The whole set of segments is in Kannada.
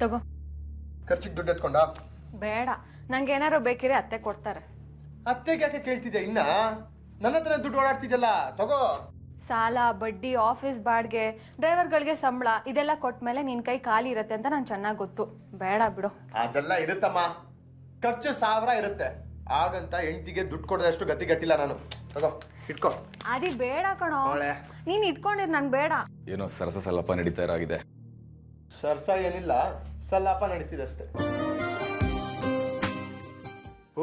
ತಗೋ. ಖರ್ಚಿಗೆ ದುಡ್ಡು ಎತ್ಕೊಂಡ? ಬೇಡ, ನಂಗೆ ಏನಾರು ಬೇಕಿದ್ರೆ ಅತ್ತೆ ಕೊಡ್ತಾರೆ. ಅತ್ತೆಗೆ ಯಾಕೆ ಕೇಳ್ತಿದ್ಯಾ? ಇನ್ನ ನನ್ನ ಹತ್ರ ದುಡ್ಡು ಓಡಾಡ್ತಿದ್ಯಲ್ಲ, ತಗೋ. ಸಾಲ, ಬಡ್ಡಿ, ಆಫೀಸ್ ಬಾಡ್ಗೆ, ಡ್ರೈವರ್ಗಳಿಗೆ ಸಂಬಳ ಇದೆಲ್ಲ ಕೊಟ್ಮೇಲೆ ನಿನ್ ಕೈ ಖಾಲಿ ಇರತ್ತೆ ಅಂತ ನಂಗೆ ಚೆನ್ನಾಗಿ ಗೊತ್ತು. ಬೇಡ ಬಿಡು. ಅದೆಲ್ಲ ಇರುತ್ತಮ್ಮ, ಖರ್ಚು 1000 ಇರುತ್ತೆ. ಹಾಗಂತ ಹೆಂಡತಿಗೆ ದುಡ್ಡು ಕೊಡೋದಷ್ಟು ಗತಿಗಟ್ಟಿಲ್ಲ ನಾನು. ತಗೋ, ಇಟ್ಕೋ. ಅದಿ ಬೇಡ ಕಣೋ, ನೀನ್ ಇಟ್ಕೊಂಡಿರ್ ನನ್ ಬೇಡ. ಏನೋ ಸರಸ ಸಲ್ಲಪ್ಪ ನಡೀತಾ ಇರಾಗಿದೆ. ಸರ್ಸ ಏನಿಲ್ಲ, ಸಲ್ಲಾಪ ನಡೀತಿದಷ್ಟೇ.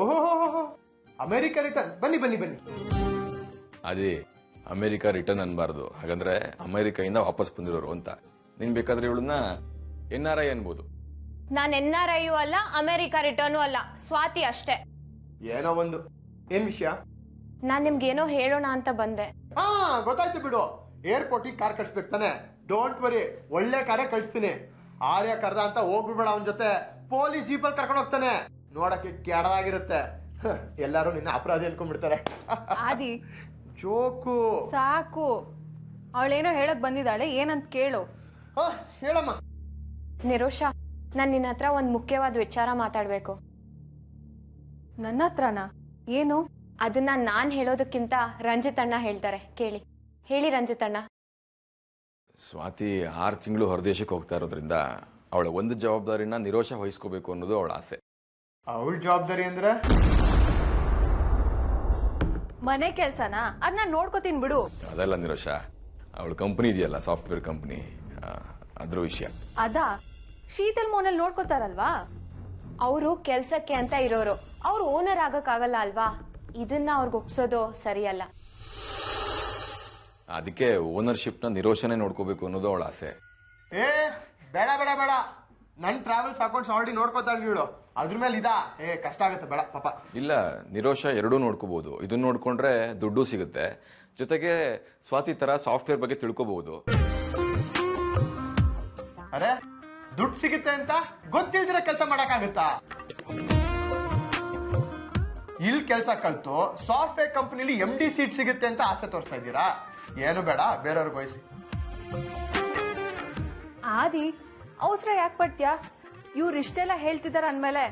ಓಹೋ, ಅಮೆರಿಕ ರಿಟರ್ನ್. ಬನ್ನಿ ಬನ್ನಿ ಬನ್ನಿ. ಅದೇ ಅಮೆರಿಕ ರಿಟರ್ನ್ ಅನ್ಬಾರ್ದು, ಹಾಗಂದ್ರೆ ಅಮೆರಿಕೆಯಿಂದ ವಾಪಸ್ ಬಂದಿರೋರು ಅಂತ. ನೀನ್ ಬೇಕಾದ್ರೆ ಇವಳನ್ನ NRI ಅನ್ಬೋದು. ನಾನ್ NRI ಅಲ್ಲ, ಅಮೆರಿಕ ರಿಟರ್ನು ಅಲ್ಲ, ಸ್ವಾತಿ ಅಷ್ಟೇ. ಏನೋ ಒಂದು. ಏನ್ ವಿಷಯ? ನಾನ್ ನಿಮ್ಗೇನೋ ಹೇಳೋಣ ಅಂತ ಬಂದೆ. ಹಾ, ಗೊತ್ತಾಯ್ತು ಬಿಡು. ಏರ್ಪೋರ್ಟಿಗೆ ಕಾರ್ ಕಳ್ಸ್ಬೇಕು ತಾನೆ? ಡೋಂಟ್ ವರಿ, ಒಳ್ಳೆ ಕಾರೇ ಕಳಿಸ್ತೀನಿ. ಆರ್ಯ ಕರ್ದ ಅಂತ ಹೋಗ್ಬಿಡ್ಬೇಡ ಅವನ ಜೊತೆ. ಪೊಲೀಸ್ ಜೀಪಲ್ಲಿ ಕರ್ಕೊಂಡು ಹೋಗ್ತಾನೆ, ನೋಡಕ್ಕೆ ಕೆಡದಾಗಿರುತ್ತೆ. ಎಲ್ಲಾರು ನಿನ್ನ ಅಪರಾಧಿ ಅನ್ಕೊಂಡ್ಬಿಡ್ತಾರೆ. ಆದಿ ಜೋಕು ಸಾಕು. ಅವಳೇನೋ ಹೇಳಕ್ ಬಂದಿದ್ದಾಳೆ, ಏನಂತ ಕೇಳು. ಹೇಳಮ್ಮ. ನಿರೋಷ, ನಾನ್ ನಿನ್ನ ಹತ್ರ ಒಂದ್ ಮುಖ್ಯವಾದ ವಿಚಾರ ಮಾತಾಡ್ಬೇಕು. ನನ್ನ ಹತ್ರನಾ? ಏನು? ಅದನ್ನ ನಾನ್ ಹೇಳೋದಕ್ಕಿಂತ ರಂಜಿತ್ ಅಣ್ಣ ಹೇಳ್ತಾರೆ, ಕೇಳಿ. ಹೇಳಿ ರಂಜಿತ್ ಅಣ್ಣ. ಸ್ವಾತಿ 6 ತಿಂಗಳು ಹೊರದೇಶಕ್ಕೆ ಹೋಗ್ತಾ ಇರೋದ್ರಿಂದ ಅವಳ ಒಂದು ಜವಾಬ್ದಾರಿನ ನಿರೋಷ ವಹಿಸ್ಕೋಬೇಕು ಅನ್ನೋದು ಅವಳ ಆಸೆ. ಅವಳ ಜವಾಬ್ದಾರಿ ಅಂದ್ರೆ ಮನೆ ಕೆಲ್ಸನಾ? ಅದನ್ನ ನೋಡ್ಕೋತೀನಿ ಬಿಡು. ಅದಲ್ಲ ನಿರೋಷ, ಅವಳ ಕಂಪನಿ ಇದೆಯಲ್ಲ, ಸಾಫ್ಟ್ವೇರ್ ಕಂಪನಿ, ಅದ್ರ ವಿಷಯ. ಅದಾ? ಶೀತಲ್ ಮೋನಲ್ಲಿ ನೋಡ್ಕೋತಾರಲ್ವಾ? ಅವರು ಕೆಲ್ಸಕ್ಕೆ ಅಂತ ಇರೋರು, ಅವ್ರು ಓನರ್ ಆಗಕ್ಕಾಗಲ್ಲ ಅಲ್ವಾ? ಇದನ್ನ ಅವ್ರಿಗೆ ಒಪ್ಸೋದು ಸರಿಯಲ್ಲ. ಅದಕ್ಕೆ ಓನರ್ಶಿಪ್ ನ ನಿರೋಷನೇ ನೋಡ್ಕೋಬೇಕು ಅನ್ನೋದು ಅವಳ ಆಸೆ. ಏ ಬೇಡ ಬೇಡ ಬೇಡ, ನನ್ ಟ್ರಾವೆಲ್ಸ್ ಅಕೌಂಟ್ಸ್ ಆಲ್ರೆಡಿ ನೋಡ್ಕೋತಾಳೆ ಇವಳು. ಅದ್ರ ಮೇಲೆ ಇದಾ? ಕಷ್ಟ ಆಗುತ್ತೆ, ಬೇಡ ಪಾಪ. ಇಲ್ಲ, ನಿರೋಷ ಎರಡೂ ನೋಡ್ಕೋಬಹುದು. ಇದನ್ನ ನೋಡ್ಕೊಂಡ್ರೆ ದುಡ್ಡು ಸಿಗುತ್ತೆ, ಜೊತೆಗೆ ಸ್ವಾತಿ ತರ ಸಾಫ್ಟ್ವೇರ್ ಬಗ್ಗೆ ತಿಳ್ಕೋಬಹುದು. ಅರೆ, ದುಡ್ಡು ಸಿಗುತ್ತೆ ಅಂತ ಗೊತ್ತಿಲ್ದಿರ ಕೆಲಸ ಮಾಡಕ್ಕಾಗತ್ತಾ? ಇಲ್ಲಿ ಕೆಲಸ ಕಲ್ತು ಸಾಫ್ಟ್ವೇರ್ ಕಂಪನಿಲಿ MD ಸೀಟ್ ಸಿಗುತ್ತೆ ಅಂತ ಆಸೆ ತೋರಿಸ್ತಾ ಇದ್ದೀರಾ? ಏನು ಬೇಡ, ಬೇರೆಯವ್ರಿಗೆ ವಹಿಸಿ. ಆದಿ, ಅವಸರ ಯಾಕೆ ಪಡ್ತೀಯಾ? ಇವ್ರು ಇಷ್ಟೆಲ್ಲ ಹೇಳ್ತಿದಾರ ಅಂದ್ಮೇಲೆ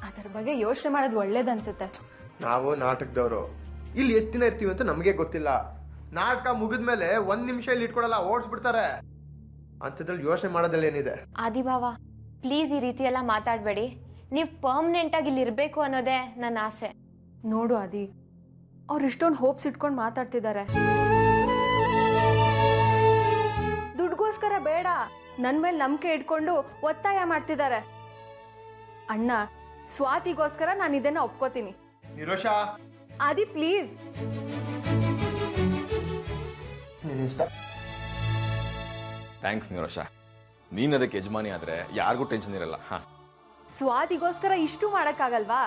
ಅದರ ಬಗ್ಗೆ ಯೋಚನೆ ಮಾಡೋದು ಒಳ್ಳೇದನ್ಸುತ್ತೆ. ನಾವು ನಾಟಕದವರು ಇಲ್ಲಿ ಎಷ್ಟು ದಿನ ಇರ್ತೀವಿ ಅಂತ ನಮಗೆ ಗೊತ್ತಿಲ್ಲ. ನಾಟಕ ಮುಗಿದ್ಮೇಲೆ 1 ನಿಮಿಷ ಇಲ್ಲಿ ಇಟ್ಕೊಡಲ್ಲ, ಓಡಿಸ್ಬಿಡ್ತಾರೆ. ಅಂಥದ್ರಲ್ಲಿ ಯೋಚನೆ ಮಾಡೋದ್ರಲ್ಲಿ ಏನಿದೆ? ಆದಿಭಾವ, ಪ್ಲೀಸ್ ಈ ರೀತಿ ಎಲ್ಲ ಮಾತಾಡ್ಬೇಡಿ. ನೀವ್ ಪರ್ಮನೆಂಟ್ ಆಗಿ ಇಲ್ಲಿ ಇರ್ಬೇಕು ಅನ್ನೋದೇ ನನ್ನ ಆಸೆ. ನೋಡು ಆದಿ, ಅವ್ರು ಇಷ್ಟೊಂದು ಹೋಪ್ಸ್ ಇಟ್ಕೊಂಡು ಮಾತಾಡ್ತಿದ್ದಾರೆ. ದುಡ್ಗೋಸ್ಕರ ಬೇಡ, ನನ್ ಮೇಲೆ ನಂಬಿಕೆ ಇಟ್ಕೊಂಡು ಒತ್ತಾಯ ಮಾಡ್ತಿದ್ದಾರೆ. ಅಣ್ಣ, ಸ್ವಾತಿಗೋಸ್ಕರ ನಾನು ಇದನ್ನ ಒಪ್ಕೋತೀನಿ. ನಿರೋಷ, ಆದಿ ಪ್ಲೀಸ್. ಥ್ಯಾಂಕ್ಸ್ ನಿರೋಷ, ನೀನ್ ಅದಕ್ಕೆ ಯಜಮಾನಿ ಆದ್ರೆ ಯಾರಿಗೂ ಟೆನ್ಷನ್ ಇರಲ್ಲ. ಸ್ವಾತಿಗೋಸ್ಕರ ಇಷ್ಟು ಮಾಡಕ್ಕಾಗಲ್ವಾ?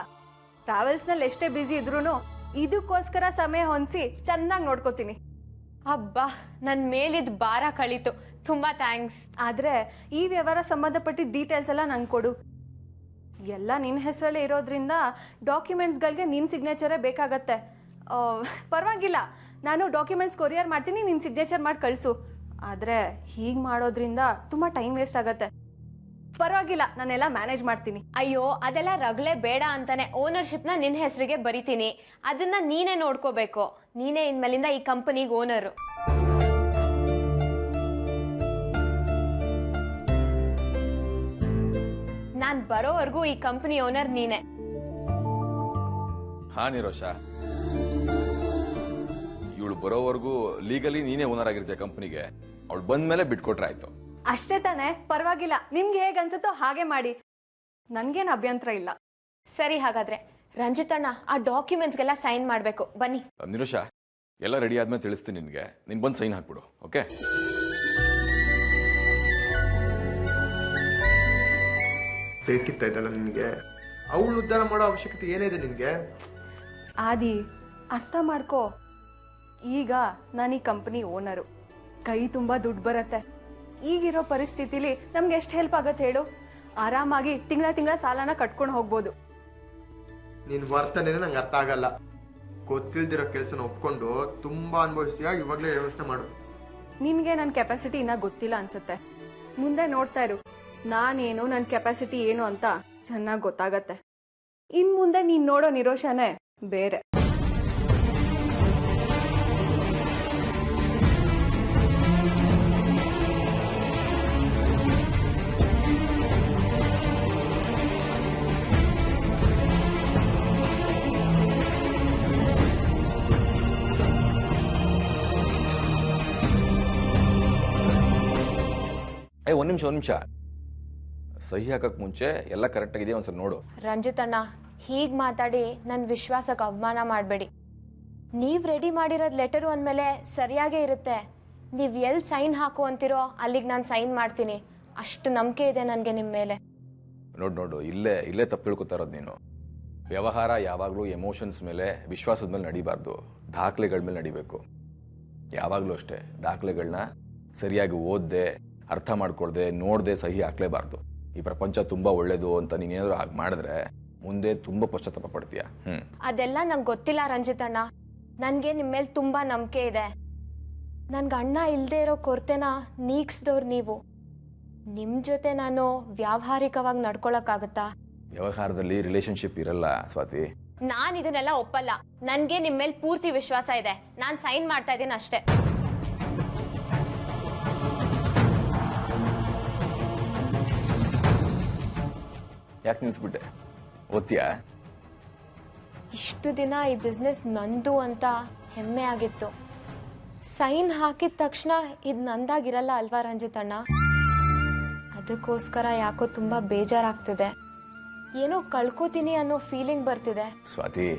ಟ್ರಾವೆಲ್ಸ್ ನಲ್ಲಿ ಎಷ್ಟೇ ಬಿಸಿ ಇದ್ರೂನು ಇದಕ್ಕೋಸ್ಕರ ಸಮಯ ಹೊಂದಿಸಿ ಚೆನ್ನಾಗಿ ನೋಡ್ಕೋತೀನಿ. ಅಬ್ಬಾ, ನನ್ ಮೇಲಿದ್ ಭಾರ ಕಳೀತು. ತುಂಬಾ ಥ್ಯಾಂಕ್ಸ್. ಆದ್ರೆ ಈ ವ್ಯವಹಾರ ಸಂಬಂಧಪಟ್ಟ ಡೀಟೇಲ್ಸ್ ಎಲ್ಲ ನಂಗೆ ಕೊಡು. ಎಲ್ಲ ನಿನ್ನ ಹೆಸರಲ್ಲೇ ಇರೋದ್ರಿಂದ ಡಾಕ್ಯುಮೆಂಟ್ಸ್ಗಳಿಗೆ ನಿನ್ನ ಸಿಗ್ನೇಚರೇ ಬೇಕಾಗತ್ತೆ. ಪರವಾಗಿಲ್ಲ, ನಾನು ಡಾಕ್ಯುಮೆಂಟ್ಸ್ ಕೊರಿಯರ್ ಮಾಡ್ತೀನಿ, ನಿನ್ನ ಸಿಗ್ನೇಚರ್ ಮಾಡಿ ಕಳಿಸು. ಆದ್ರೆ ಹೀಗೆ ಮಾಡೋದ್ರಿಂದ ತುಂಬಾ ಟೈಮ್ ವೇಸ್ಟ್ ಆಗತ್ತೆ. ಪರವಾಗಿಲ್ಲ, ನಾನೆಲ್ಲ ಮ್ಯಾನೇಜ್ ಮಾಡ್ತೀನಿ. ಅಯ್ಯೋ, ಅದೆಲ್ಲ ರಗಳೆ ಬೇಡ ಅಂತಾನೆ ಓನರ್ಶಿಪ್ನ ನಿನ್ನ ಹೆಸರಿಗೆ ಬರಿತೀನಿ. ಅದನ್ನ ನೀನೇ ನೋಡ್ಕೋಬೇಕು. ನೀನೇ ಇನ್ಮೇಲಿಂದ ಈ ಕಂಪನಿಗೆ ಓನರು. ನಾನ್ ಬರೋವರೆಗೂ ಈ ಕಂಪನಿ ಓನರ್ ನೀನೆ. ಹಾ ನಿರೋಷ, ಇವಳು ಬರೋವರೆಗೂ ಲೀಗಲಿ ನೀನೇ ಓನರ್ ಆಗಿರ್ತೀಯ ಕಂಪನಿಗೆ. ಅವಳು ಬಂದ್ಮೇಲೆ ಬಿಟ್ಕೊಟ್ರೆ ಆಯ್ತು. ಅಷ್ಟೇ ತಾನೆ? ಪರವಾಗಿಲ್ಲ, ನಿಮ್ಗೆ ಹೇಗೆ ಅನ್ಸುತ್ತೋ ಹಾಗೆ ಮಾಡಿ, ನನ್ಗೇನು ಅಭ್ಯಂತರ ಇಲ್ಲ. ಸರಿ, ಹಾಗಾದ್ರೆ ರಂಜಿತಣ್ಣ, ಆ ಡಾಕ್ಯುಮೆಂಟ್ಸ್ಗೆಲ್ಲ ಸೈನ್ ಮಾಡ್ಬೇಕು. ಬನ್ನಿ. ನಿರೋಷ, ಎಲ್ಲ ರೆಡಿ ಆದ್ಮೇಲೆ ತಿಳಿಸ್ತೀನಿ ನಿನ್ಗೆ. ನೀನ್ ಬಂದು ಸೈನ್ ಹಾಕ್ಬಿಡು. ಓಕೆ? ಬೇಕಿತ್ತಲ್ಲ ನಿನ್ಗೆ? ಅವಳು ಉದ್ಧಾರ ಮಾಡೋ ಅವಶ್ಯಕತೆ ಏನಿದೆ ನಿನ್ಗೆ? ಆದಿ, ಅರ್ಥ ಮಾಡ್ಕೋ. ಈಗ ನಾನು ಈ ಕಂಪನಿ ಓನರು, ಕೈ ತುಂಬಾ ದುಡ್ಡು ಬರತ್ತೆ. ಈಗಿರೋ ಪರಿಸ್ಥಿತಿಲಿ ನಮ್ಗೆ ಎಷ್ಟು ಹೆಲ್ಪ್ ಆಗತ್ತೆ ಹೇಳು? ಆರಾಮಾಗಿ ತಿಂಗಳ ಸಾಲನ ಕಟ್ಕೊಂಡು ಹೋಗ್ಬೋದು. ನಿನ್ ವರ್ತನೆ ನಂಗೆ ಅರ್ಥ ಆಗಲ್ಲ. ಗೊತ್ತಿಲ್ದಿರೋ ಕೆಲಸನ ಒಪ್ಕೊಂಡು ತುಂಬಾ ಅನುಭವಿಸ್ತೀಯ. ಇವಾಗ್ಲೇ ಯೋಚನೆ ಮಾಡು. ನಿನ್ಗೆ ನನ್ನ ಕೆಪಾಸಿಟಿ ಇನ್ನ ಗೊತ್ತಿಲ್ಲ ಅನ್ಸುತ್ತೆ. ಮುಂದೆ ನೋಡ್ತಾ ಇರು, ನಾನೇನು ನನ್ನ ಕೆಪಾಸಿಟಿ ಏನು ಅಂತ ಚೆನ್ನಾಗಿ ಗೊತ್ತಾಗತ್ತೆ. ಇನ್ ಮುಂದೆ ನೀನ್ ನೋಡೋ ನಿರೋಷನೇ ಬೇರೆ. ಒಂದ್ ನಿಮಿಷ ಸಹಿ ಹಾಕಕ್ ಮುಂಚೆ ಎಲ್ಲ ಕರೆಕ್ಟ್ ಆಗಿದೆ ಒಂದ್ಸಲ ನೋಡು. ರಂಜಿತ್ ಅಣ್ಣ, ಹೀಗ್ ಮಾತಾಡಿ ನನ್ನ ವಿಶ್ವಾಸಕ್ಕೆ ಅವಮಾನ ಮಾಡಬೇಡಿ. ನೀವ್ ರೆಡಿ ಮಾಡಿರೋದ್ ಲೆಟರು ಅಂದಮೇಲೆ ಸರಿಯಾಗೇ ಇರುತ್ತೆ. ನೀವ್ ಎಲ್ಲಿ ಸೈನ್ ಹಾಕು ಅಂತಿರೋ ಅಲ್ಲಿಗೆ ನಾನು ಸೈನ್ ಮಾಡ್ತೀನಿ. ಅಷ್ಟು ನಂಬಿಕೆ ಇದೆ ನನಗೆ ನಿಮ್ಮ ಮೇಲೆ. ನೋಡು ಇಲ್ಲೇ ತಪ್ಪು ತಿಳ್ಕೊತಾ ಇರೋದು ನೀನು. ವ್ಯವಹಾರ ಯಾವಾಗಲೂ ಎಮೋಷನ್ಸ್ ಮೇಲೆ, ವಿಶ್ವಾಸದ ಮೇಲೆ ನಡಿಬಾರ್ದು, ದಾಖಲೆಗಳ ಮೇಲೆ ನಡಿಬೇಕು. ಯಾವಾಗಲೂ ಅಷ್ಟೇ, ದಾಖಲೆಗಳನ್ನ ಸರಿಯಾಗಿ ಓದ್ದೆ, ಅರ್ಥ ಮಾಡ್ಕೊಳ್ದೆ, ನೋಡ್ದೆ ಸಹಿ ಹಾಕ್ಲೇಬಾರ್ದು. ಈ ಪ್ರಪಂಚ ತುಂಬಾ ಒಳ್ಳೇದು ಅಂತ ನೀನೇನಾದ್ರು ಹಾಗೆ ಮಾಡಿದ್ರೆ ಮುಂದೆ ತುಂಬಾ ಪಶ್ಚಾತ್ತಾಪ ಪಡ್ತೀಯ. ಅದೆಲ್ಲ ನಂಗೆ ಗೊತ್ತಿಲ್ಲ ರಂಜಿತ್ ಅಣ್ಣ. ನನ್ಗೆ ನಿಮ್ಮ ಮೇಲೆ ತುಂಬಾ ನಂಬಿಕೆ ಇದೆ. ನನ್ಗೆ ಅಣ್ಣ ಇಲ್ಲದೆ ಇರೋ ಕೊರತೆನ ನೀಗಿಸ್ದವ್ರು ನೀವು. ನಿಮ್ ಜೊತೆ ನಾನು ವ್ಯಾವಹಾರಿಕವಾಗಿ ನಡ್ಕೊಳಕ್ಕಾಗತ್ತಾ? ವ್ಯವಹಾರದಲ್ಲಿ ರಿಲೇಶನ್ಶಿಪ್ ಇರಲ್ಲ ಸ್ವಾತಿ. ನಾನು ಇದನ್ನೆಲ್ಲ ಒಪ್ಪಲ್ಲ. ನನ್ಗೆ ನಿಮ್ಮ ಮೇಲೆ ಪೂರ್ತಿ ವಿಶ್ವಾಸ ಇದೆ. ನಾನು ಸೈನ್ ಮಾಡ್ತಾ ಇದ್ದೀನಿ ಅಷ್ಟೇ. ಯಾಕೆ ನಿಲ್ಸ್ಬಿಟ್ಟೆ? ಓದ್ತೀಯಾ? ಇಷ್ಟು ದಿನ ಈ ಬಿಸ್ನೆಸ್ ನಂದು ಅಂತ ಹೆಮ್ಮೆ ಆಗಿತ್ತು. ಸೈನ್ ಹಾಕಿದ ತಕ್ಷಣ ಇದು ನಂದಾಗಿರಲ್ಲ ಅಲ್ವಾ ರಂಜಿತ್ ಅಣ್ಣ? ಅದಕ್ಕೋಸ್ಕರ ಯಾಕೋ ತುಂಬಾ ಬೇಜಾರಾಗ್ತಿದೆ. ಏನೋ ಕಳ್ಕೋತೀನಿ ಅನ್ನೋ ಫೀಲಿಂಗ್ ಬರ್ತಿದೆ. ಸ್ವಾತಿ,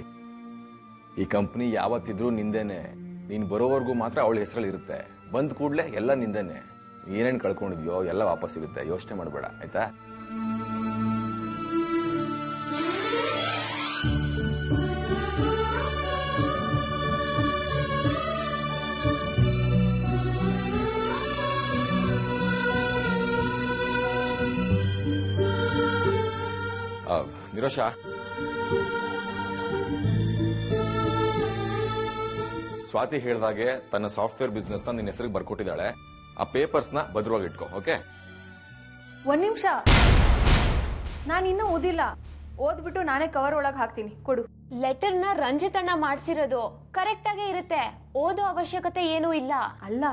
ಈ ಕಂಪ್ನಿ ಯಾವತ್ತಿದ್ರೂ ನಿಂದೇನೆ. ನೀನ್ ಬರೋವರೆಗೂ ಮಾತ್ರ ಅವಳ ಹೆಸರಲ್ಲಿ ಇರುತ್ತೆ. ಬಂದ್ ಕೂಡ್ಲೆ ಎಲ್ಲ ನಿಂದೇನೆ. ಏನೇನ್ ಕಳ್ಕೊಂಡಿದ್ಯೋ ಎಲ್ಲ ವಾಪಸ್ ಸಿಗುತ್ತೆ. ಯೋಚನೆ ಮಾಡಬೇಡ, ಆಯ್ತಾ? ನಿರೋಷ, ಸ್ವಾತಿ ಹೇಳ್ದಾಗೆ ತನ್ನ ಸಾಫ್ಟ್ವೇರ್ ಬಿಸ್ನೆಸ್ ನ ನಿನ್ನ ಹೆಸರಿಗೆ ಬರ್ಕೊಟ್ಟಿದ್ದಾಳೆ. ಆ ಪೇಪರ್ಸ್ ನ ಭದ್ರವಾಗಿ ಇಟ್ಕೋ, ಓಕೆ? ಒಂದ್ ನಿಮಿಷ, ನಾನು ಇನ್ನೂ ಓದಿಲ್ಲ. ಓದ್ಬಿಟ್ಟು ನಾನೇ ಕವರ್ ಒಳಗೆ ಹಾಕ್ತೀನಿ, ಕೊಡು. ಲೆಟರ್ನ ರಂಜಿತ್ ಅಣ್ಣ ಮಾಡ್ಸಿರೋದು ಕರೆಕ್ಟ್ ಆಗೇ ಇರುತ್ತೆ. ಓದೋ ಅವಶ್ಯಕತೆ ಏನೂ ಇಲ್ಲ. ಅಲ್ಲ,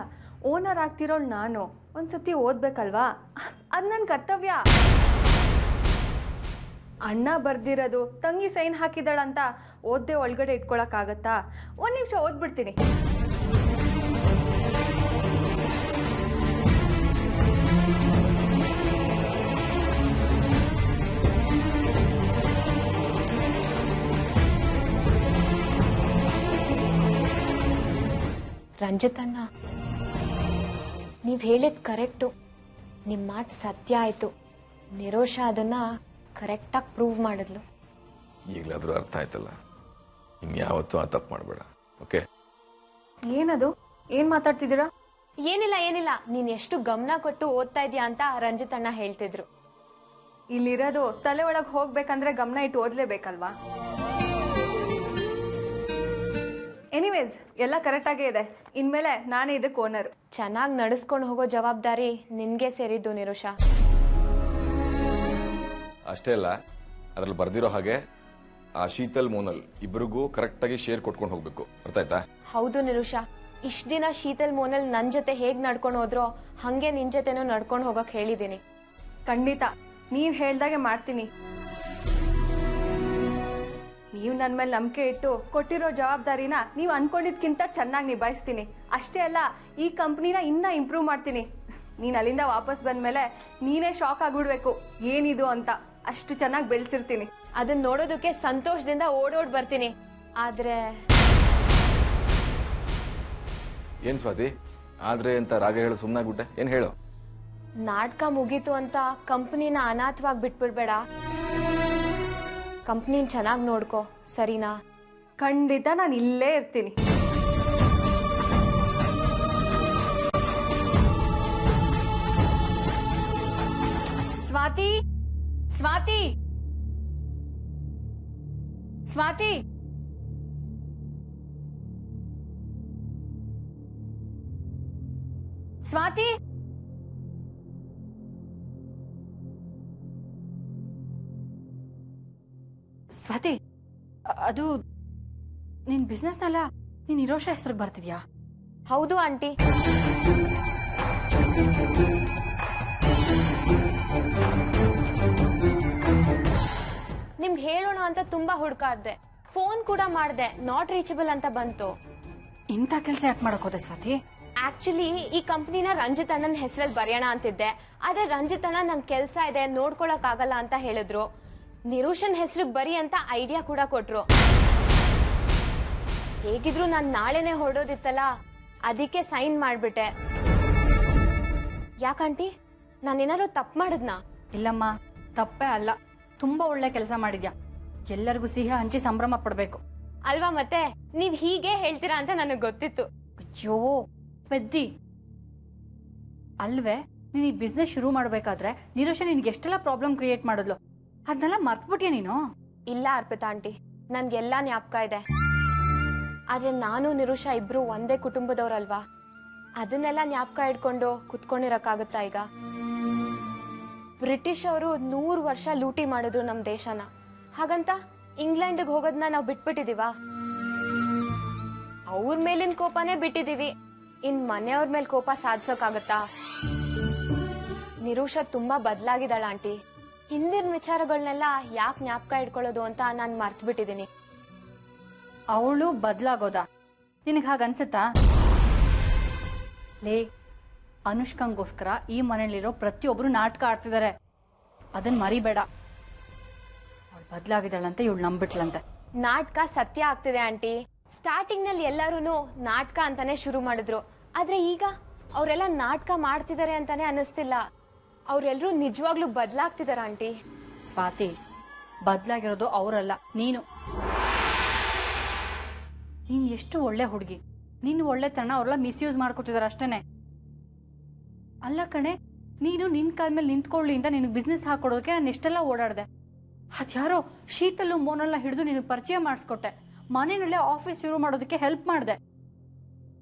ಓನರ್ ಆಗ್ತಿರೋಳು ನಾನು. ಒಂದ್ಸತಿ ಓದ್ಬೇಕಲ್ವಾ? ಅದ್ ನನ್ ಕರ್ತವ್ಯ. ಅಣ್ಣ ಬರ್ದಿರೋದು, ತಂಗಿ ಸೈನ್ ಹಾಕಿದಾಳಂತ ಓದ್ದೆ ಒಳಗಡೆ ಇಟ್ಕೊಳಕ್ಕಾಗತ್ತಾ? ಒಂದ್ ನಿಮಿಷ ಓದ್ಬಿಡ್ತೀನಿ. ರಂಜಿತ್ ಅಣ್ಣ, ನೀವ್ ಹೇಳಿದ್ ಕರೆಕ್ಟು. ನಿಮ್ ಮಾತು ಸತ್ಯ ಆಯ್ತು. ನಿರೋಷ ಅದನ್ನ ಕರೆಕ್ಟಾಗಿ ಪ್ರೂವ್ ಮಾಡಿದ್ಲು. ಈಗಲಾದ್ರೂ ಅರ್ಥ ಆಯ್ತಲ್ಲ, ಇನ್ಯಾವತ್ತೂ ಆ ತಪ್ಪು ಮಾಡಬೇಡ, ಓಕೆ? ಏನದು? ಏನ್ ಮಾತಾಡ್ತಿದ್ದೀರಾ? ಏನಿಲ್ಲ. ನೀನ್ ಎಷ್ಟು ಗಮನ ಕೊಟ್ಟು ಓದ್ತಾ ಇದೀಯ ಅಂತ ರಂಜಿತ್ ಅಣ್ಣ ಹೇಳ್ತಿದ್ರು. ಇಲ್ಲಿರೋದು ತಲೆ ಒಳಗೆ ಹೋಗ್ಬೇಕಂದ್ರೆ ಗಮನ ಇಟ್ಟು ಓದ್ಲೇಬೇಕಲ್ವಾ? ಎನಿವೇಸ್, ಎಲ್ಲ ಕರೆಕ್ಟ್ ಆಗೇ ಇದೆ. ಇನ್ಮೇಲೆ ನಾನೇ ಇದಕ್ಕೆ ಓನರ್. ಚೆನ್ನಾಗಿ ನಡೆಸ್ಕೊಂಡು ಹೋಗೋ ಜವಾಬ್ದಾರಿ ನಿನ್ಗೆ ಸೇರಿದ್ದು ನಿರೋಷ. ಅಷ್ಟೇ ಅಲ್ಲ, ಅದ್ರಲ್ಲಿ ಬರ್ದಿರೋ ಹಾಗೆ ಆ ಶೀತಲ್ ಮೋನಲ್ ಇಬ್ಬರಿಗೂ ಕರೆಕ್ಟ್ ಆಗಿ ಶೇರ್ ಕೊಟ್ಕೊಂಡು ಹೋಗ್ಬೇಕು. ಅರ್ಥ ಆಯ್ತಾ? ಹೌದು ನಿರುಷ, ಇಷ್ಟ ದಿನ ಶೀತಲ್ ಮೋನಲ್ ನನ್ ಜೊತೆ ಹೇಗ್ ನಡ್ಕೊಂಡು ಹೋದ್ರೋ ಹಂಗೆ ನಿನ್ ಜೊತೆನೂ ನಡ್ಕೊಂಡು ಹೋಗಕ್ ಹೇಳಿದೀನಿ. ಖಂಡಿತ ನೀವ್ ಹೇಳ್ದಾಗೆ ಮಾಡ್ತೀನಿ. ನೀವು ನನ್ನ ಮೇಲೆ ನಂಬಿಕೆ ಇಟ್ಟು ಕೊಟ್ಟಿರೋ ಜವಾಬ್ದಾರಿನ ನೀವು ಅನ್ಕೊಂಡಿದ್ಕಿಂತ ಚೆನ್ನಾಗಿ ನಿಭಾಯಿಸ್ತೀನಿ. ಅಷ್ಟೇ ಅಲ್ಲ, ಈ ಕಂಪ್ನಿನ ಇನ್ನ ಇಂಪ್ರೂವ್ ಮಾಡ್ತೀನಿ. ನೀನ್ ಅಲ್ಲಿಂದ ವಾಪಸ್ ಬಂದ್ಮೇಲೆ ನೀನೇ ಶಾಕ್ ಆಗ್ಬಿಡ್ಬೇಕು, ಏನಿದು ಅಂತ. ಅಷ್ಟು ಚೆನ್ನಾಗಿ ಬೆಳೆಸಿರ್ತೀನಿ. ಅದನ್ನ ನೋಡೋದಕ್ಕೆ ಸಂತೋಷದಿಂದ ಓಡೋಡ್ ಬರ್ತೀನಿ. ಆದ್ರೆ ಏನ್ ಸ್ವಾತಿ, ಆದ್ರೆ ಅಂತ ರಾಗ ಹೇಳು ಸುಮ್ಮನಾಗ್ಬಿಟ್ಟೆ. ಏನ್ ಹೇಳು? ನಾಟಕ ಮುಗೀತು ಅಂತ ಕಂಪ್ನಿನ ಅನಾಥವಾಗಿ ಬಿಟ್ಬಿಡ್ಬೇಡ. ಕಂಪ್ನಿನ ಚೆನ್ನಾಗಿ ನೋಡ್ಕೋ, ಸರಿನಾ? ಖಂಡಿತ ನಾನು ಇಲ್ಲೇ ಇರ್ತೀನಿ. ಸ್ವಾತಿ, ಸ್ವಾತಿ, ಸ್ವಾತಿ, ಸ್ವಾತಿ, ಸ್ವಾತಿ, ಅದು ನಿನ್ ಬಿಸ್ನೆಸ್ನೆಲ್ಲ ನೀನ್ ನಿರೋಷ ಹೆಸರಿಗೆ ಬರ್ತಿದ್ಯಾ? ಹೌದು ಆಂಟಿ. ನಿಮ್ಗೆ ಹೇಳೋಣ ಅಂತ ತುಂಬಾ ಹುಡ್ಕಾಡ್ದೆ, ಫೋನ್ ಕೂಡ ಮಾಡ್ದೆ, ನಾಟ್ ರೀಚಬಲ್ ಅಂತ ಬಂತು. ಇಂಥ ಕೆಲಸ ಯಾಕೆ ಮಾಡಕ್ ಹೋದೆ ಸ್ವಾತಿ? ಆಕ್ಚುಲಿ ಈ ಕಂಪ್ನಿನ ರಂಜಿತ್ ಅಣ್ಣನ ಹೆಸರಲ್ಲಿ ಬರೆಯೋಣ ಅಂತಿದ್ದೆ, ಆದ್ರೆ ರಂಜಿತ್ ಅಣ್ಣ ನಂಗೆ ಕೆಲಸ ಇದೆ, ನೋಡ್ಕೊಳಕ್ ಆಗಲ್ಲ ಅಂತ ಹೇಳಿದ್ರು. ನಿರೋಷನ್ ಹೆಸರಿಗೆ ಬರಿ ಅಂತ ಐಡಿಯಾ ಕೂಡ ಕೊಟ್ರು. ಹೇಗಿದ್ರು ನಾನ್ ನಾಳೆನೆ ಹೊರಡೋದಿತ್ತಲ್ಲ, ಅದಕ್ಕೆ ಸೈನ್ ಮಾಡ್ಬಿಟ್ಟೆ. ಯಾಕಂಟಿ, ನಾನೇನಾದ್ರು ತಪ್ಪು ಮಾಡಿದ್ನಾ? ಇಲ್ಲಮ್ಮ, ತಪ್ಪೇ ಅಲ್ಲ. ತುಂಬಾ ಒಳ್ಳೆ ಕೆಲಸ ಮಾಡಿದ್ಯಾ. ಎಲ್ಲರಿಗೂ ಸಿಹಿ ಹಂಚಿ ಸಂಭ್ರಮ ಪಡ್ಬೇಕು ಅಲ್ವಾ? ಮತ್ತೆ ನೀವ್ ಹೀಗೆ ಹೇಳ್ತೀರಾ ಅಂತ ನನಗ್ ಗೊತ್ತಿತ್ತು. ಅಯ್ಯೋ ಪೆದ್ದಿ, ಅಲ್ವೇ ನೀನ್ ಈ ಬಿಸ್ನೆಸ್ ಶುರು ಮಾಡ್ಬೇಕಾದ್ರೆ ನಿರೋಷ ನಿನ್ಗೆ ಎಷ್ಟೆಲ್ಲ ಪ್ರಾಬ್ಲಮ್ ಕ್ರಿಯೇಟ್ ಮಾಡಿದ್ಲು, ಅದನ್ನೆಲ್ಲ ಮರ್ತ್ಬಿಟ್ಯಾ ನೀನು? ಇಲ್ಲ ಅರ್ಪಿತಾ ಆಂಟಿ, ನನ್ಗೆಲ್ಲಾ ಜ್ಞಾಪಕ ಇದೆ. ಆದ್ರೆ ನಾನು ನಿರುಷ ಇಬ್ರು ಒಂದೇ ಕುಟುಂಬದವ್ರಲ್ವಾ, ಅದನ್ನೆಲ್ಲ ಜ್ಞಾಪಕ ಇಟ್ಕೊಂಡು ಕುತ್ಕೊಂಡಿರಕ್ಕಾಗತ್ತಾ ಈಗ? ಬ್ರಿಟಿಷ್ ಅವರು 100 ವರ್ಷ ಲೂಟಿ ಮಾಡಿದ್ರು ನಮ್ ದೇಶನ, ಹಾಗಂತ ಇಂಗ್ಲೆಂಡ್ಗೆ ಹೋಗೋದನ್ನ ನಾವು ಬಿಟ್ಬಿಟ್ಟಿದೀವ? ಅವ್ರ ಮೇಲಿನ ಕೋಪನೇ ಬಿಟ್ಟಿದೀವಿ, ಇನ್ ಮನೆಯವ್ರ ಮೇಲೆ ಕೋಪ ಸಾಧಿಸೋಕಾಗತ್ತಾ? ನಿರುಷ ತುಂಬಾ ಬದಲಾಗಿದ್ದಾಳ ಆಂಟಿ. ಹಿಂದಿನ ವಿಚಾರಗಳನ್ನೆಲ್ಲ ಯಾಕೆ ಜ್ಞಾಪಕ ಇಟ್ಕೊಳ್ಳೋದು ಅಂತ ನಾನ್ ಮರ್ತ್ ಬಿಟ್ಟಿದೀನಿ. ಅವಳು ಬದಲಾಗೋದ? ನಿನಗೆ ಹಾಗನ್ಸುತ್ತಾ? ಲೇ, ಅನುಷ್ಕಂಗೋಸ್ಕರ ಈ ಮನೇಲಿರೋ ಪ್ರತಿಯೊಬ್ರು ನಾಟಕ ಆಡ್ತಿದ್ದಾರೆ, ಅದನ್ನ ಮರಿಬೇಡ. ಅವಳು ಬದಲಾಗಿದ್ದಾಳಂತೆ, ಇವಳು ನಂಬಿಟ್ಲಂತೆ. ನಾಟಕ ಸತ್ಯ ಆಗ್ತಿದೆ ಆಂಟಿ. ಸ್ಟಾರ್ಟಿಂಗ್ ನಲ್ಲಿ ಎಲ್ಲರೂ ನಾಟಕ ಅಂತಾನೆ ಶುರು ಮಾಡಿದ್ರು, ಆದ್ರೆ ಈಗ ಅವರೆಲ್ಲ ನಾಟಕ ಮಾಡ್ತಿದ್ದಾರೆ ಅಂತಾನೆ ಅನಿಸ್ತಿಲ್ಲ. ಅವ್ರೆಲ್ರೂ ನಿಜವಾಗ್ಲೂ ಬದಲಾಗ್ತಿದಾರ ಆಂಟಿ. ಸ್ವಾತಿ, ಬದಲಾಗಿರೋದು ಅವರಲ್ಲ, ನೀನು. ನೀನ್ ಎಷ್ಟು ಒಳ್ಳೆ ಹುಡುಗಿ, ನಿನ್ ಒಳ್ಳೆತನ ಅವ್ರೆಲ್ಲ ಮಿಸ್ಯೂಸ್ ಮಾಡ್ಕೊತಿದಾರ ಅಷ್ಟೇನೆ. ಅಲ್ಲ ಕಣೆ, ನೀನು ನಿನ್ ಕಾಲ ಮೇಲೆ ನಿಂತ್ಕೊಳ್ಳಿ ಅಂತ ನಿನಗೆ ಬಿಸ್ನೆಸ್ ಹಾಕೊಡೋದಕ್ಕೆ ನಾನು ಎಷ್ಟೆಲ್ಲ ಓಡಾಡ್ದೆ. ಅದ್ಯಾರೋ ಶೀತಲ್ಲು ಮೋನೆಲ್ಲ ಹಿಡಿದು ನಿನಗೆ ಪರಿಚಯ ಮಾಡಿಸ್ಕೊಟ್ಟೆ, ಮನೆಯಲ್ಲೇ ಆಫೀಸ್ ಶುರು ಮಾಡೋದಕ್ಕೆ ಹೆಲ್ಪ್ ಮಾಡಿದೆ.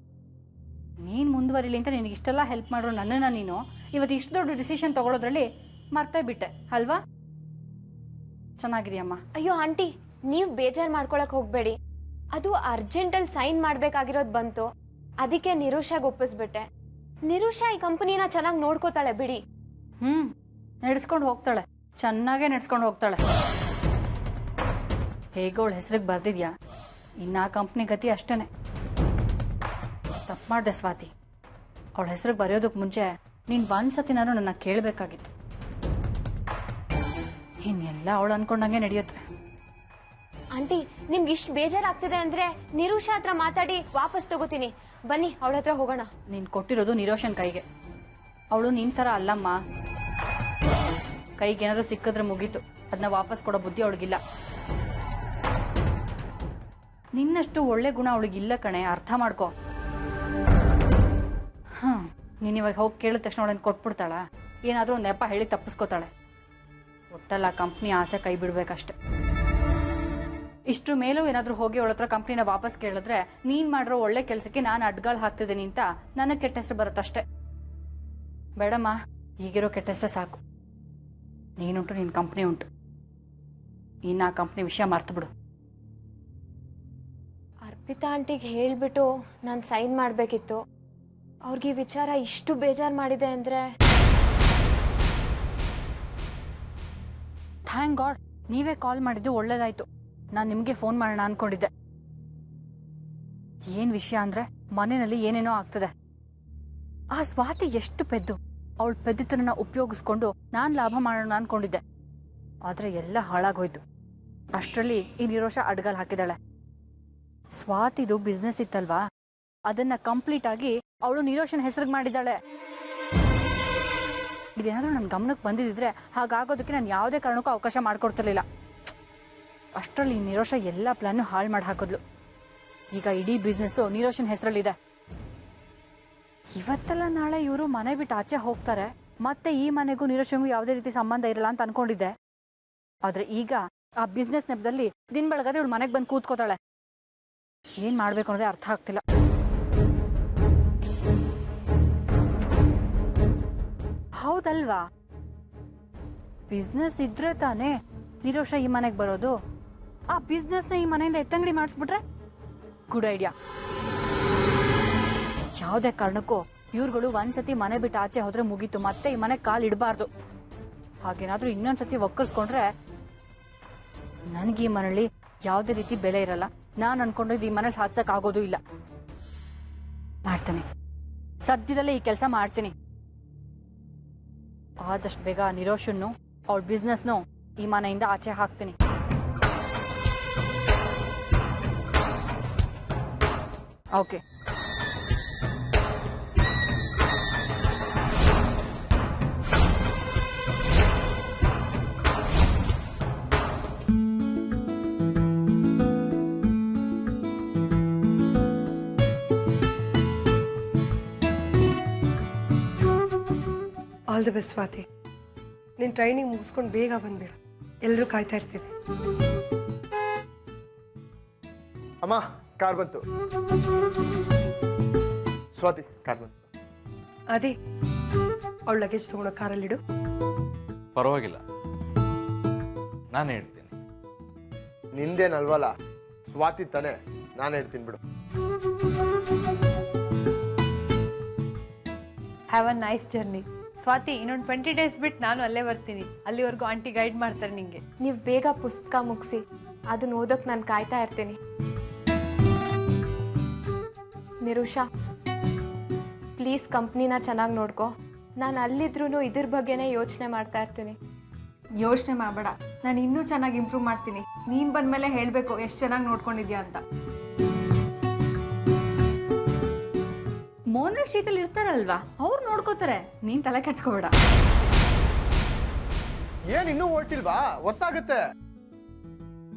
ನೀನ್ ಮುಂದುವರಿಲಿ ಅಂತ ನಿನಗೆ ಇಷ್ಟೆಲ್ಲ ಹೆಲ್ಪ್ ಮಾಡ್ರು ನನ್ನನ್ನ ನೀನು ಇವತ್ತು ಇಷ್ಟು ದೊಡ್ಡ ಡಿಸಿಷನ್ ತಗೊಳ್ಳೋದ್ರಲ್ಲಿ ಮರ್ತೇ ಬಿಟ್ಟೆ ಅಲ್ವಾ? ಚೆನ್ನಾಗಿದೆಯಮ್ಮ. ಅಯ್ಯೋ ಆಂಟಿ, ನೀವ್ ಬೇಜಾರ್ ಮಾಡ್ಕೊಳಕ್ ಹೋಗ್ಬೇಡಿ. ಅದು ಅರ್ಜೆಂಟಲ್ಲಿ ಸೈನ್ ಮಾಡ್ಬೇಕಾಗಿರೋದ್ ಬಂತು, ಅದಕ್ಕೆ ನಿರುಷಾಗ್ ಒಪ್ಪಿಸ್ಬಿಟ್ಟೆ. ನಿರುಷಾ ಈ ಕಂಪನಿನ ಚೆನ್ನಾಗಿ ನೋಡ್ಕೋತಾಳೆ ಬಿಡಿ. ನಡೆಸ್ಕೊಂಡು ಹೋಗ್ತಾಳೆ, ಚೆನ್ನಾಗೇ ನಡೆಸ್ಕೊಂಡು ಹೋಗ್ತಾಳೆ. ಹೇಗೋ ಅವಳ ಹೆಸರಿಗೆ ಬರ್ದಿದ್ಯಾ, ಇನ್ನು ಆ ಕಂಪ್ನಿ ಗತಿ ಅಷ್ಟೇನೆ. ತಪ್ಪು ಮಾಡಿದೆ ಸ್ವಾತಿ, ಅವಳ ಹೆಸರಿಗೆ ಬರೆಯೋದಕ್ಕೆ ಮುಂಚೆ ನೀನು ಒಂದ್ಸತಿ ನಾನು ನನ್ನ ಕೇಳಬೇಕಾಗಿತ್ತು. ಇನ್ನೆಲ್ಲ ಅವಳು ಅನ್ಕೊಂಡಂಗೆ ನಡೆಯುತ್ತೆ. ಆಂಟಿ, ನಿಮ್ಗೆ ಇಷ್ಟು ಬೇಜಾರಾಗ್ತಿದೆ ಅಂದ್ರೆ ನಿರುಷಾ ಹತ್ರ ಮಾತಾಡಿ ವಾಪಸ್ ತಗೋತೀನಿ. ಬನ್ನಿ ಅವಳ ಹತ್ರ ಹೋಗೋಣ. ನೀನು ಕೊಟ್ಟಿರೋದು ನಿರೋಷನ್ ಕೈಗೆ, ಅವಳು ನಿನ್ ಥರ ಅಲ್ಲಮ್ಮ. ಕೈಗೇನಾದ್ರು ಸಿಕ್ಕಿದ್ರೆ ಮುಗೀತು, ಅದನ್ನ ವಾಪಸ್ ಕೊಡೋ ಬುದ್ಧಿ ಅವಳಿಗಿಲ್ಲ. ನಿನ್ನಷ್ಟು ಒಳ್ಳೆ ಗುಣ ಅವಳಿಗಿಲ್ಲ ಕಣೆ, ಅರ್ಥ ಮಾಡ್ಕೋ. ನೀನ್ ಇವಾಗ ಹೋಗಿ ಕೇಳಿದ ತಕ್ಷಣ ಅವಳನ್ನ ಕೊಟ್ಬಿಡ್ತಾಳ? ಏನಾದ್ರೂ ಒಂದು ನೆಪ ಹೇಳಿ ತಪ್ಪಿಸ್ಕೋತಾಳೆ. ಒಟ್ಟಲ್ಲ ಕಂಪ್ನಿ ಆಸೆ ಕೈ ಬಿಡ್ಬೇಕಷ್ಟೆ. ಇಷ್ಟ್ರ ಮೇಲೂ ಏನಾದ್ರೂ ಹೋಗಿ ಅವಳ ಹತ್ರ ಕಂಪ್ನಿನ ವಾಪಸ್ ಕೇಳಿದ್ರೆ ನೀನ್ ಮಾಡಿರೋ ಒಳ್ಳೆ ಕೆಲಸಕ್ಕೆ ನಾನು ಅಡ್ಗಾಳು ಹಾಕ್ತಿದ್ದೀನಿ ಅಂತ ನನಗೆ ಕೆಟ್ಟ ಹೆಸರು ಬರುತ್ತಷ್ಟೆ. ಬೇಡಮ್ಮ, ಈಗಿರೋ ಕೆಟ್ಟ ಹೆಸರು ಸಾಕು. ನೀನುಂಟು, ನಿನ್ ಕಂಪ್ನಿ ಉಂಟು. ಇನ್ನು ಆ ಕಂಪ್ನಿ ವಿಷಯ ಮರ್ತು ಬಿಡು. ಅರ್ಪಿತಾ ಆಂಟಿಗೆ ಹೇಳ್ಬಿಟ್ಟು ನಾನು ಸೈನ್ ಮಾಡ್ಬೇಕಿತ್ತು. ಅವ್ರಿಗೆ ಈ ವಿಚಾರ ಇಷ್ಟು ಬೇಜಾರು ಮಾಡಿದೆ ಅಂದ್ರೆ. ಥ್ಯಾಂಕ್ ಗಾಡ್ ನೀವೇ ಕಾಲ್ ಮಾಡಿದ್ದು ಒಳ್ಳೇದಾಯ್ತು. ನಾನು ನಿಮಗೆ ಫೋನ್ ಮಾಡೋಣ ಅನ್ಕೊಂಡಿದ್ದೆ. ಏನ್ ವಿಷಯ ಅಂದ್ರೆ ಮನೆಯಲ್ಲಿ ಏನೇನೋ ಆಗ್ತದೆ. ಆ ಸ್ವಾತಿ ಎಷ್ಟು ಪೆದ್ದು, ಅವಳ ಪೆದ್ದಿತನನ್ನ ಉಪಯೋಗಿಸ್ಕೊಂಡು ನಾನ್ ಲಾಭ ಮಾಡೋಣ ಅನ್ಕೊಂಡಿದ್ದೆ. ಆದ್ರೆ ಎಲ್ಲ ಹಾಳಾಗೋಯ್ತು. ಅಷ್ಟರಲ್ಲಿ ಈ ನಿರೋಷ ಅಡ್ಗಾಲ್ ಹಾಕಿದಾಳೆ. ಸ್ವಾತಿದು ಬಿಸ್ನೆಸ್ ಇತ್ತಲ್ವಾ, ಅದನ್ನ ಕಂಪ್ಲೀಟ್ ಆಗಿ ಅವಳು ನಿರೋಷನ್ ಹೆಸರಿಗೆ ಮಾಡಿದ್ದಾಳೆ. ಇದೇನಾದ್ರೂ ನನ್ನ ಗಮನಕ್ಕೆ ಬಂದಿದ್ರೆ ಹಾಗಾಗೋದಕ್ಕೆ ನಾನು ಯಾವುದೇ ಕಾರಣಕ್ಕೂ ಅವಕಾಶ ಮಾಡ್ಕೊಡ್ತಿರ್ಲಿಲ್ಲ. ಅಷ್ಟರಲ್ಲಿ ನಿರೋಷ ಎಲ್ಲ ಪ್ಲಾನ್ ಹಾಳು ಮಾಡಿ ಹಾಕಿದ್ಲು. ಈಗ ಇಡೀ ಬಿಸ್ನೆಸ್ ನಿರೋಷನ್ ಹೆಸರಲ್ಲಿದೆ. ಇವತ್ತೆಲ್ಲ ನಾಳೆ ಇವರು ಮನೆ ಬಿಟ್ಟು ಆಚೆ ಹೋಗ್ತಾರೆ, ಮತ್ತೆ ಈ ಮನೆಗೂ ನಿರೋಷನ್ಗೂ ಯಾವುದೇ ರೀತಿ ಸಂಬಂಧ ಇರಲ್ಲ ಅಂತ ಅನ್ಕೊಂಡಿದ್ದೆ. ಆದ್ರೆ ಈಗ ಆ ಬಿಸ್ನೆಸ್ ನೆಪದಲ್ಲಿ ದಿನ ಬೆಳಗಾದ್ರೆ ಇವಳು ಮನೆಗೆ ಬಂದು ಕೂತ್ಕೋತಾಳೆ. ಏನ್ ಮಾಡ್ಬೇಕು ಅನ್ನೋದೇ ಅರ್ಥ ಆಗ್ತಿಲ್ಲ. ಹೌದಲ್ವಾ? ಬಿಸ್ನೆಸ್ ಇದ್ರೆ ತಾನೇ ನಿರೋಷ ಈ ಮನೆಗೆ ಬರೋದು. ಆ ಬಿಸ್ನೆಸ್ನ ಈ ಮನೆಯಿಂದ ಎತ್ತಂಗಡಿ ಮಾಡಿಸ್ಬಿಟ್ರೆ ಗುಡ್ ಐಡಿಯಾ. ಯಾವುದೇ ಕಾರಣಕ್ಕೂ ಇವ್ರುಗಳು ಒಂದ್ಸತಿ ಮನೆ ಬಿಟ್ಟು ಆಚೆ ಹೋದ್ರೆ ಮುಗೀತು, ಮತ್ತೆ ಈ ಮನೆ ಕಾಲು ಇಡಬಾರ್ದು. ಹಾಗೇನಾದ್ರೂ ಇನ್ನೊಂದ್ಸತಿ ಒಕ್ಕರ್ಸ್ಕೊಂಡ್ರೆ ನನಗೆ ಈ ಮನೇಲಿ ಯಾವುದೇ ರೀತಿ ಬೆಲೆ ಇರಲ್ಲ. ನಾನು ಅನ್ಕೊಂಡಿದ್ದು ಈ ಮನೇಲಿ ಸಾಧಿಸಕ್ ಆಗೋದು ಇಲ್ಲ. ಮಾಡ್ತೀನಿ, ಸದ್ಯದಲ್ಲೇ ಈ ಕೆಲಸ ಮಾಡ್ತೀನಿ. ಆದಷ್ಟು ಬೇಗ ನಿರೋಷನ್ನು ಅವಳ ಬಿಸ್ನೆಸ್ನು ಈ ಮನೆಯಿಂದ ಆಚೆ ಹಾಕ್ತೀನಿ. Okay. All the best Swathi. ನಿನ್ನ ಟ್ರೈನಿಂಗ್ ಮುಗಿಸ್ಕೊಂಡು ಬೇಗ ಬಂದ್ಬಿಡು, ಎಲ್ಲರೂ ಕಾಯ್ತಾ ಇರ್ತೀವಿ. ಅಮ್ಮ ಕಾರ್ ಬಂತು. ಸ್ವಾತಿ ಕಾರ್ ಬಂತು. ಅದೇ ಅವಳ ಲಗೇಜ್ ತಗೊಂಡು ಕಾರಲ್ಲಿಡು. ಪರವಾಗಿಲ್ಲ, ನಾನು ಹೇಳ್ತೀನಿ. ನಿಂದೇನಲ್ವಲ್ಲ, ಸ್ವಾತಿ ತಾನೆ, ನಾನು ಹೇಳ್ತೀನಿ ಬಿಡು. Have a nice journey. Swathi, ಇನ್ನೊಂದು 20 days ಬಿಟ್ಟು ನಾನು ಅಲ್ಲೇ ಬರ್ತೀನಿ. ಅಲ್ಲಿವರೆಗೂ ಆಂಟಿ ಗೈಡ್ ಮಾಡ್ತಾರೆ ನಿಂಗೆ. ನೀವು ಬೇಗ ಪುಸ್ತಕ ಮುಗಿಸಿ ಅದನ್ನ ಓದೋಕೆ ನಾನು ಕಾಯ್ತಾ ಇರ್ತೀನಿ. ನಿರುಷಾ, ಪ್ಲೀಸ್ ಕಂಪ್ನಿನ ಚೆನ್ನಾಗಿ ನೋಡ್ಕೊ. ನಾನು ಅಲ್ಲಿದ್ರೂ ಇದ್ರ ಬಗ್ಗೆನೇ ಯೋಚನೆ ಮಾಡ್ತಾ ಇರ್ತೀನಿ. ಯೋಚನೆ ಮಾಡಬೇಡ, ನಾನು ಇನ್ನೂ ಚೆನ್ನಾಗಿ ಇಂಪ್ರೂವ್ ಮಾಡ್ತೀನಿ. ನೀನು ಬಂದಮೇಲೆ ಹೇಳಬೇಕು ಎಷ್ಟು ಚೆನ್ನಾಗಿ ನೋಡ್ಕೊಂಡಿದ್ಯಾ ಅಂತ. ಮೋನಲ್ ಶೀತಲ್ ಇರ್ತಾರಲ್ವಾ, ಅವ್ರು ನೋಡ್ಕೋತಾರೆ. ನೀನ್ ತಲೆ ಕೆಡ್ಸ್ಕೋಬೇಡ. ಏನ್ ಇನ್ನೂ ಹೊರಟಿಲ್ವಾ? ಗೊತ್ತಾಗುತ್ತೆ.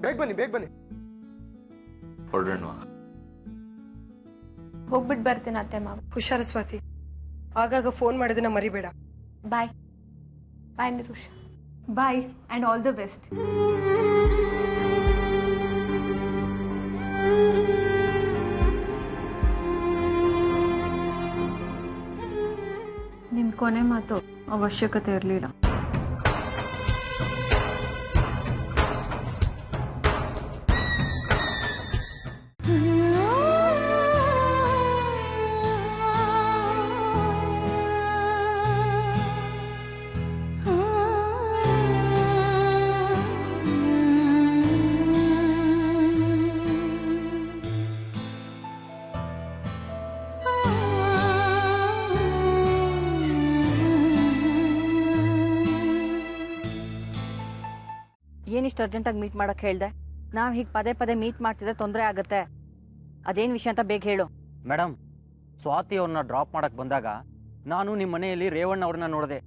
ಬೇಗ ಬನ್ನಿ, ಬೇಗ ಬನ್ನಿ. ಹೊರಡೋಣ. ಹೋಗ್ಬಿಟ್ಟು ಬರ್ತೀನಿ ಅತ್ತೆ ಮಾವ. ಹುಷಾರ ಸ್ವಾತಿ, ಆಗಾಗ ಫೋನ್ ಮಾಡೋದನ್ನ ಮರಿಬೇಡ. ಬಾಯ್ ಬಾಯ್ ನಿರುಷಾ. Boy and all the best. ನಿಮ್ ಕೊನೆ ಮಾತು ಅವಶ್ಯಕತೆ ಇರಲಿಲ್ಲ. ಏನಿಷ್ಟು ಅರ್ಜೆಂಟಾಗಿ ಮೀಟ್ ಮಾಡಕ್ಕೆ ಹೇಳ್ದೆ? ನಾವು ಹೀಗೆ ಪದೇ ಪದೇ ಮೀಟ್ ಮಾಡ್ತಿದ್ರೆ ತೊಂದರೆ ಆಗುತ್ತೆ. ಅದೇನು ವಿಷಯ ಅಂತ ಬೇಗ ಹೇಳು. ಮೇಡಮ್, ಸ್ವಾತಿ ಅವ್ರನ್ನ ಡ್ರಾಪ್ ಮಾಡಕ್ ಬಂದಾಗ ನಾನು ನಿಮ್ಮ ಮನೆಯಲ್ಲಿ ರೇವಣ್ಣ ಅವ್ರನ್ನ ನೋಡಿದೆ.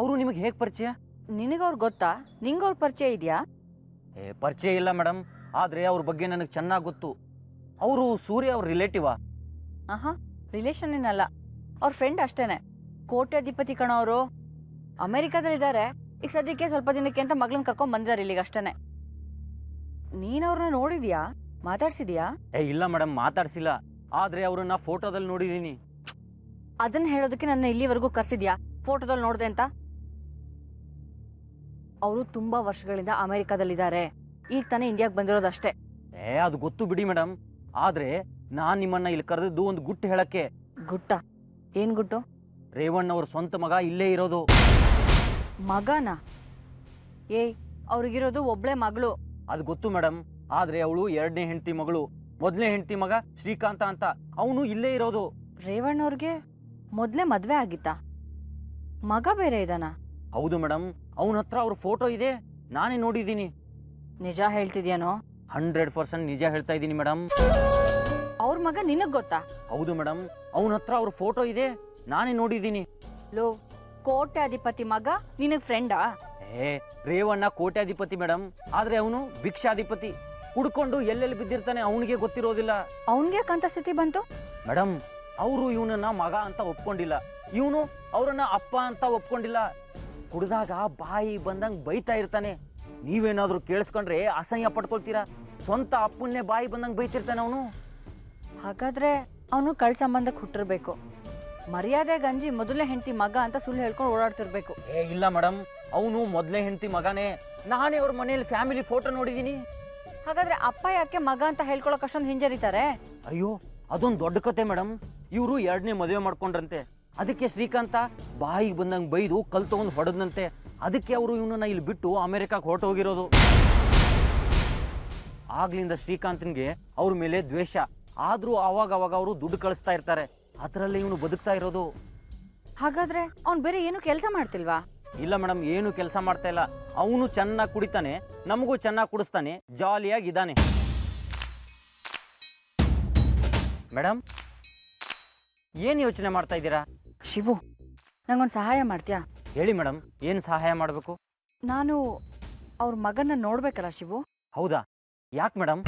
ಅವರು ನಿಮಗೆ ಹೇಗೆ ಪರಿಚಯ? ನಿನಗವ್ರು ಗೊತ್ತಾ? ನಿಂಗವ್ರ ಪರಿಚಯ ಇದೆಯಾ? ಪರಿಚಯ ಇಲ್ಲ ಮೇಡಮ್, ಆದರೆ ಅವ್ರ ಬಗ್ಗೆ ನನಗೆ ಚೆನ್ನಾಗಿ ಗೊತ್ತು. ಅವರು ಸೂರ್ಯ ಅವ್ರ ರಿಲೇಟಿವಾ? ಆಹಾ, ರಿಲೇಷನ್ ಏನಲ್ಲ, ಅವ್ರ ಫ್ರೆಂಡ್ ಅಷ್ಟೇನೆ. ಕೋಟ್ಯಾಧಿಪತಿ ಕಣವರು, ಅಮೆರಿಕಾದಲ್ಲಿದ್ದಾರೆ. ಈಗ ಸದ್ಯಕ್ಕೆ ಸ್ವಲ್ಪ ದಿನಕ್ಕೆ ಅಂತ ಮಗಳನ್ನ ಕರ್ಕೊಂಡ್ ಬಂದಿದ್ದಾರೆ ಇಲ್ಲಿಗೆ ಅಷ್ಟೇನೆ. ನೀನ್ ಅವ್ರನ್ನ ನೋಡಿದ್ಯಾ? ಮಾತಾಡ್ಸಿದ್ಯಾ? ಇಲ್ಲ ಮೇಡಮ್, ಮಾತಾಡ್ಸಿಲ್ಲ. ಆದ್ರೆ ಅವ್ರನ್ನ ಫೋಟೋದಲ್ಲಿ ನೋಡಿದೀನಿ. ಅದನ್ನ ಹೇಳೋದಕ್ಕೆ ನನ್ನ ಇಲ್ಲಿವರೆಗೂ ಕರ್ಸಿದ್ಯಾ ಫೋಟೋದಲ್ಲಿ ನೋಡ್ದೆ ಅಂತ? ಅವರು ತುಂಬಾ ವರ್ಷಗಳಿಂದ ಅಮೆರಿಕಾದಲ್ಲಿದ್ದಾರೆ. ಈಗ ತಾನೇ ಇಂಡಿಯಾಗೆ ಬಂದಿರೋದಷ್ಟೇ. ಅದು ಗೊತ್ತು ಬಿಡಿ ಮೇಡಮ್. ಆದ್ರೆ ನಾನ್ ನಿಮ್ಮನ್ನ ಇಲ್ಲಿ ಕರೆದಿದ್ದು ಒಂದು ಗುಟ್ಟು ಹೇಳಕ್ಕೆ. ಗುಟ್ಟ? ಏನ್ ಗುಟ್ಟು? ರೇವಣ್ಣ ಅವ್ರ ಸ್ವಂತ ಮಗ ಇಲ್ಲೇ ಇರೋದು. ಮಗನ? ಅವ್ರಿಗಿರೋದು ಒಬ್ಳೆ ಮಗಳು. ಅದು ಗೊತ್ತು ಮೇಡಮ್. ಆದ್ರೆ ಅವಳು 2ನೇ ಹೆಂಡತಿ ಮಗಳು. 1ನೇ ಹೆಂಡತಿ ಮಗ ಶ್ರೀಕಾಂತ ಅಂತ, ಅವನು ಇಲ್ಲೇ ಇರೋದು. ರೇವಣ್ಣವ್ರಿಗೆ ಮೊದ್ಲೇ ಮದ್ವೆ ಆಗಿತ್ತಾ? ಮಗ ಬೇರೆ ಇದಾನ? ಹೌದು ಮೇಡಮ್, ಅವನ ಹತ್ರ ಅವ್ರ ಫೋಟೋ ಇದೆ, ನಾನೇ ನೋಡಿದ್ದೀನಿ. ನಿಜ ಹೇಳ್ತಿದ್ಯಾನೋ? 100% ನಿಜ ಹೇಳ್ತಾ ಇದ್ದೀನಿ ಮೇಡಮ್. ಅವ್ರ ಮಗ ನಿನಗ್ ಗೊತ್ತಾ? ಹೌದು ಮೇಡಮ್, ಅವನ ಹತ್ರ ಅವ್ರ ಫೋಟೋ ಇದೆ, ನಾನೇ ನೋಡಿದ್ದೀನಿ. ಲೋ, ಕೋಟ್ಯಾಧಿಪತಿ ಮಗ ನಿನಗ್ ಫ್ರೆಂಡಾ? ರೇವಣ್ಣ ಕೋಟ್ಯಾಧಿಪತಿ ಮೇಡಮ್, ಆದ್ರೆ ಅವನು ಭಿಕ್ಷಾಧಿಪತಿ. ಹುಡ್ಕೊಂಡು ಎಲ್ಲೆಲ್ಲಿ ಬಿದ್ದಿರ್ತಾನೆ ಅವನಿಗೆ ಗೊತ್ತಿರೋದಿಲ್ಲ. ಅವನ್ಗೆ ಕಂತ ಸ್ಥಿತಿ ಬಂತು? ಮೇಡಮ್, ಅವರು ಇವನನ್ನ ಮಗ ಅಂತ ಒಪ್ಕೊಂಡಿಲ್ಲ, ಇವನು ಅವರನ್ನ ಅಪ್ಪ ಅಂತ ಒಪ್ಕೊಂಡಿಲ್ಲ. ಕುಡ್ದಾಗ ಬಾಯಿ ಬಂದಂಗ್ ಬೈತಾ ಇರ್ತಾನೆ. ನೀವೇನಾದ್ರೂ ಕೇಳಿಸ್ಕೊಂಡ್ರೆ ಅಸಹ್ಯ ಪಡ್ಕೊಳ್ತೀರಾ. ಸ್ವಂತ ಅಪ್ಪನ್ನೇ ಬಾಯಿ ಬಂದಂಗ್ ಬೈತಿರ್ತಾನೆ ಅವನು. ಹಾಗಾದ್ರೆ ಅವನು ಕಳ್ ಸಂಬಂಧಕ್ಕೆ ಹುಟ್ಟಿರ್ಬೇಕು. ಮರ್ಯಾದೆ ಗಂಜಿ ಮೊದಲನೇ ಹೆಂಡತಿ ಮಗ ಅಂತ ಸುಳ್ಳು ಹೇಳ್ಕೊಂಡು ಓಡಾಡ್ತಿರ್ಬೇಕು. ಇಲ್ಲ ಮೇಡಮ್, ಅವನು ಮೊದಲನೇ ಹೆಂಡತಿ ಮಗನೇ. ನಾನೇ ಅವ್ರ ಮನೆಯಲ್ಲಿ ಫ್ಯಾಮಿಲಿ ಫೋಟೋ ನೋಡಿದೀನಿ. ಹಾಗಾದ್ರೆ ಅಪ್ಪ ಯಾಕೆ ಮಗ ಅಂತ ಹೇಳ್ಕೊಳಕ್ ಅಷ್ಟೊಂದು ಹಿಂಜರಿತಾರೆ? ಅಯ್ಯೋ ಅದೊಂದು ದೊಡ್ಡ ಕತೆ ಮೇಡಮ್. ಇವರು 2ನೇ ಮದುವೆ ಮಾಡ್ಕೊಂಡ್ರಂತೆ. ಅದಕ್ಕೆ ಶ್ರೀಕಾಂತ ಬಾಯಿಗೆ ಬಂದಂಗೆ ಬೈದು ಕಲ್ ತಗೊಂಡು ಹೊಡೆದಂತೆ. ಅದಕ್ಕೆ ಅವರು ಇವನನ್ನ ಇಲ್ಲಿ ಬಿಟ್ಟು ಅಮೆರಿಕಾಗೆ ಹೊರಟೋಗಿರೋದು. ಆಗ್ಲಿಂದ ಶ್ರೀಕಾಂತನ್ಗೆ ಅವ್ರ ಮೇಲೆ ದ್ವೇಷ. ಆದ್ರೂ ಅವಾಗ ಅವರು ದುಡ್ಡು ಕಳಿಸ್ತಾ ಇರ್ತಾರೆ. ಅದರಲ್ಲೇ ಇವನು ಬದುಕ್ತಾ ಇರೋದು. ಹಾಗಾದ್ರೆ ಅವ್ನು ಬೇರೆ ಏನು ಕೆಲಸ ಮಾಡ್ತಿಲ್ವಾ? ಇಲ್ಲ ಮೇಡಮ್, ಏನು ಕೆಲಸ ಮಾಡ್ತಾ ಇಲ್ಲ. ಅವನು ಚೆನ್ನಾಗಿ ಕುಡಿತಾನೆ, ನಮಗೂ ಚೆನ್ನಾಗಿ ಕುಡಿಸ್ತಾನೆ, ಜಾಲಿಯಾಗಿ ಇದ್ದಾನೆ. ಮೇಡಮ್ ಏನು ಯೋಚನೆ ಮಾಡ್ತಾ ಇದ್ದೀರಾ? ಶಿವು, ನಂಗೊಂದು ಸಹಾಯ ಮಾಡ್ತೀಯಾ? ಹೇಳಿ ಮೇಡಮ್, ಏನು ಸಹಾಯ ಮಾಡಬೇಕು? ನಾನು ಅವ್ರ ಮಗನ್ನ ನೋಡ್ಬೇಕಲ್ಲ ಶಿವು. ಹೌದಾ, ಯಾಕೆ ಮೇಡಮ್?